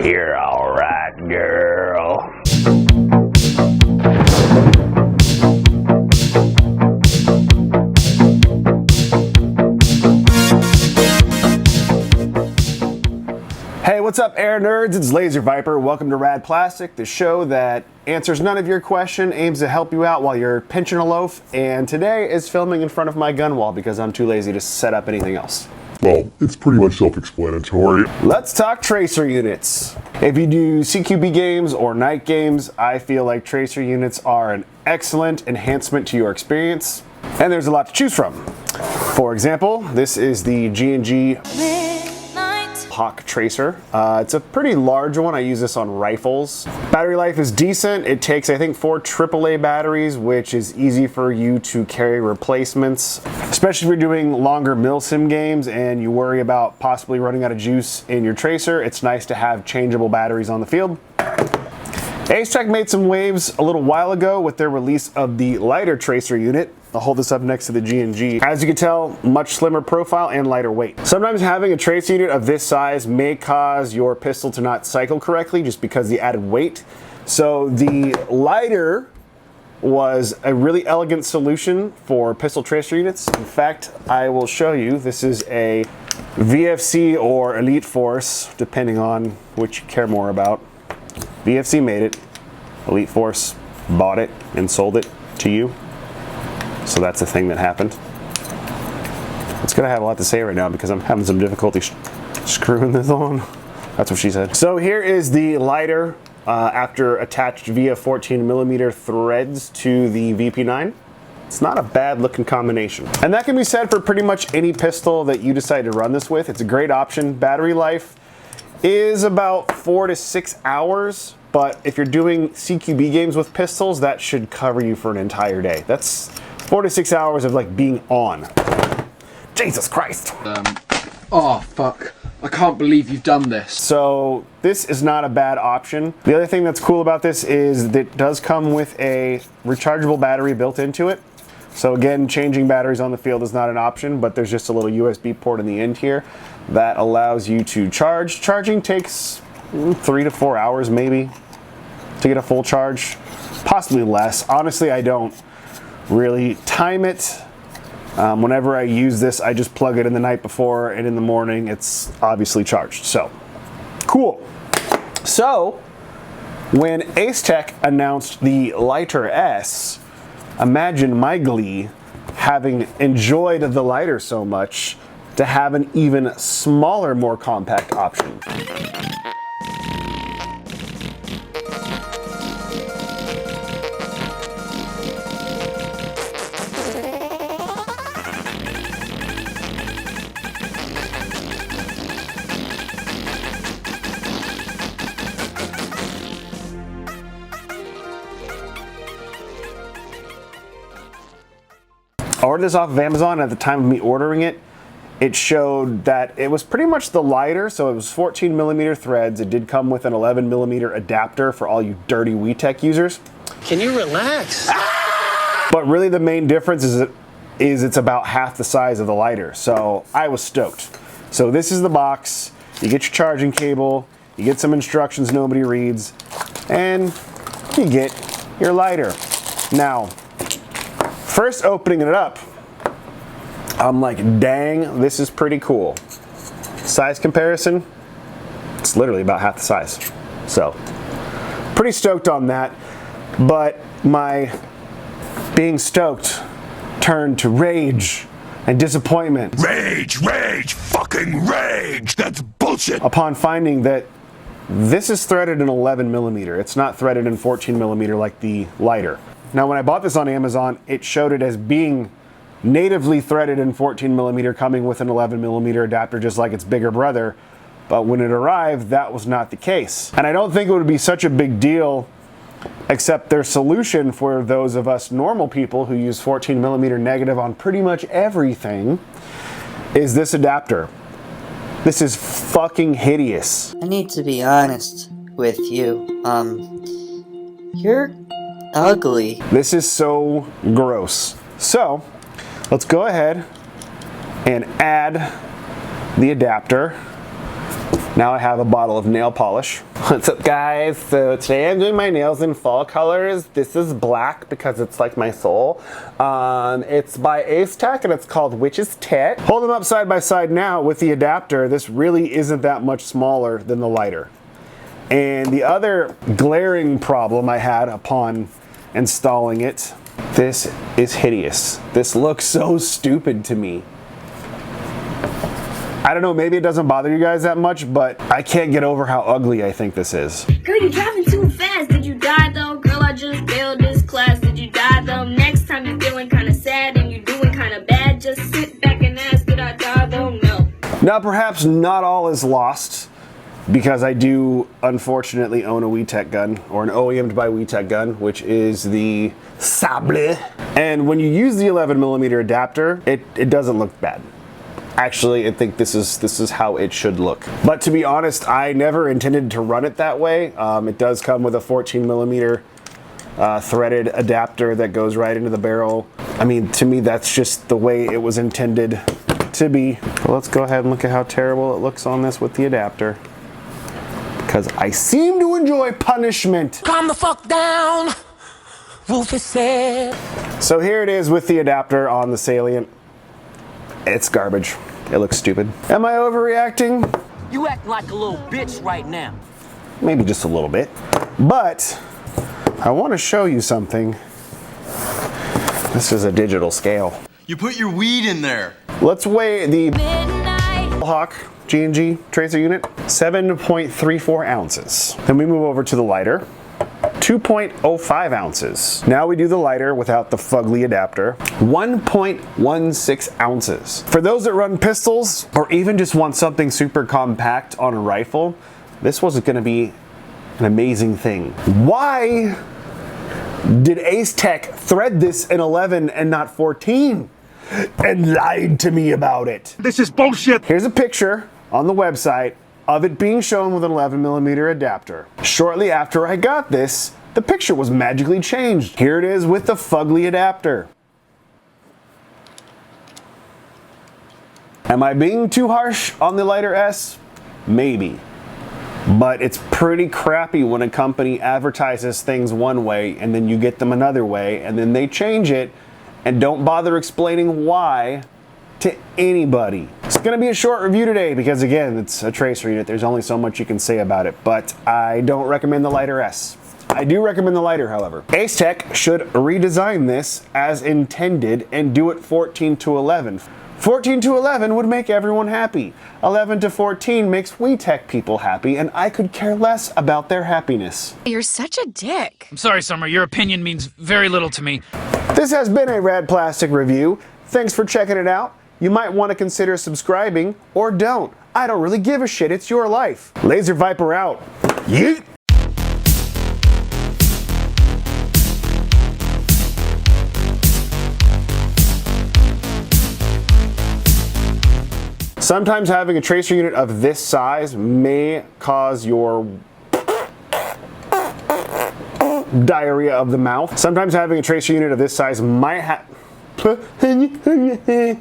You're alright, girl. Hey, what's up, air nerds? It's Laser Viper. Welcome to Rad Plastic, the show that answers none of your question, aims to help you out while you're pinching a loaf, and today is filming in front of my gun wall because I'm too lazy to set up anything else. Well, it's pretty much self-explanatory. Let's talk tracer units. If you do CQB games or night games, I feel like tracer units are an excellent enhancement to your experience, and there's a lot to choose from. For example, this is the G&G Hawk tracer. It's a pretty large one. I use this on rifles. Battery life is decent. It takes, I think, 4 AAA batteries, which is easy for you to carry replacements, especially if you're doing longer milsim games and you worry about possibly running out of juice in your tracer. It's nice to have changeable batteries on the field. Acetech made some waves a little while ago with their release of the lighter tracer unit. I'll hold this up next to the G&G. As you can tell, much slimmer profile and lighter weight. Sometimes having a tracer unit of this size may cause your pistol to not cycle correctly just because of the added weight. So the lighter was a really elegant solution for pistol tracer units. In fact, I will show you. This is a VFC or Elite Force, depending on which you care more about. VFC made it, Elite Force bought it and sold it to you. So that's the thing that happened. It's gonna have a lot to say right now because I'm having some difficulty screwing this on. That's what she said. So here is the lighter after attached via 14mm threads to the VP9. It's not a bad looking combination. And that can be said for pretty much any pistol that you decide to run this with. It's a great option. Battery life is about 4 to 6 hours, but if you're doing CQB games with pistols, that should cover you for an entire day. That's 4 to 6 hours of like being on. Jesus Christ. Oh fuck. I can't believe you've done this. So this is not a bad option. The other thing that's cool about this is that it does come with a rechargeable battery built into it. So again, changing batteries on the field is not an option, but there's just a little USB port in the end here that allows you to charge. Charging takes 3 to 4 hours maybe to get a full charge, possibly less. Honestly, I don't really time it. Whenever I use this, I just plug it in the night before, and in the morning it's obviously charged. So cool. So when Acetech announced the Lighter S, imagine my glee having enjoyed the lighter so much to have an even smaller, more compact option. I ordered this off of Amazon. At the time of me ordering it, it showed that it was pretty much the lighter, so it was 14mm threads. It did come with an 11mm adapter for all you dirty WeTech users. Can you relax? But really the main difference is it's about half the size of the lighter, so I was stoked. So this is the box. You get your charging cable, you get some instructions nobody reads, and you get your lighter. Now, first opening it up, I'm like, dang, this is pretty cool. Size comparison, it's literally about half the size. So, pretty stoked on that, but my being stoked turned to rage and disappointment. Rage, fucking rage! That's bullshit! Upon finding that this is threaded in 11mm. It's not threaded in 14mm like the lighter. Now, when I bought this on Amazon, it showed it as being natively threaded in 14mm, coming with an 11mm adapter just like its bigger brother. But when it arrived, that was not the case. And I don't think it would be such a big deal, except their solution for those of us normal people who use 14mm negative on pretty much everything is this adapter. This is fucking hideous. I need to be honest with you. You're ugly. This is so gross. So, let's go ahead and add the adapter. Now I have a bottle of nail polish. What's up, guys? So today I'm doing my nails in fall colors. This is black because it's like my soul. It's by Acetech and it's called Witch's Tit. Hold them up side by side now with the adapter. This really isn't that much smaller than the lighter. And the other glaring problem I had upon installing it, this is hideous. This looks so stupid to me. I don't know, maybe it doesn't bother you guys that much, but I can't get over how ugly I think this is. Girl, you driving too fast. Did you die though? Girl, I just failed this class. Did you die though? Next time you're feeling kind of sad and you're doing kind of bad, just sit back and ask, did I die though? No. Now, perhaps not all is lost, because I do unfortunately own a WeTech gun, or an OEM'd by WeTech gun, which is the Sable. And when you use the 11mm adapter, it doesn't look bad. Actually, I think this is how it should look. But to be honest, I never intended to run it that way. It does come with a 14mm threaded adapter that goes right into the barrel. I mean, to me, that's just the way it was intended to be. Well, let's go ahead and look at how terrible it looks on this with the adapter, because I seem to enjoy punishment. Calm the fuck down, Rufus said. So here it is with the adapter on the Salient. It's garbage. It looks stupid. Am I overreacting? You act like a little bitch right now. Maybe just a little bit. But I want to show you something. This is a digital scale. You put your weed in there. Let's weigh the Hawk G&G tracer unit, 7.34 ounces. Then we move over to the lighter, 2.05 ounces. Now we do the lighter without the fugly adapter, 1.16 ounces. For those that run pistols, or even just want something super compact on a rifle, this wasn't gonna be an amazing thing. Why did Acetech thread this in 11 and not 14? And lied to me about it. This is bullshit. Here's a picture on the website of it being shown with an 11mm adapter. Shortly after I got this, the picture was magically changed. Here it is with the fugly adapter. Am I being too harsh on the Lighter S? Maybe. But it's pretty crappy when a company advertises things one way and then you get them another way and then they change it and don't bother explaining why to anybody. It's gonna be a short review today because again, it's a tracer unit. There's only so much you can say about it, but I don't recommend the Lighter S. I do recommend the lighter, however. Acetech should redesign this as intended and do it 14 to 11. 14 to 11 would make everyone happy. 11 to 14 makes WeTech people happy, and I could care less about their happiness. You're such a dick. I'm sorry, Summer. Your opinion means very little to me. This has been a Rad Plastic review. Thanks for checking it out. You might want to consider subscribing, or don't. I don't really give a shit. It's your life. Laser Viper out. Yeet! Sometimes having a tracer unit of this size may cause your diarrhea of the mouth. Sometimes having a tracer unit of this size might have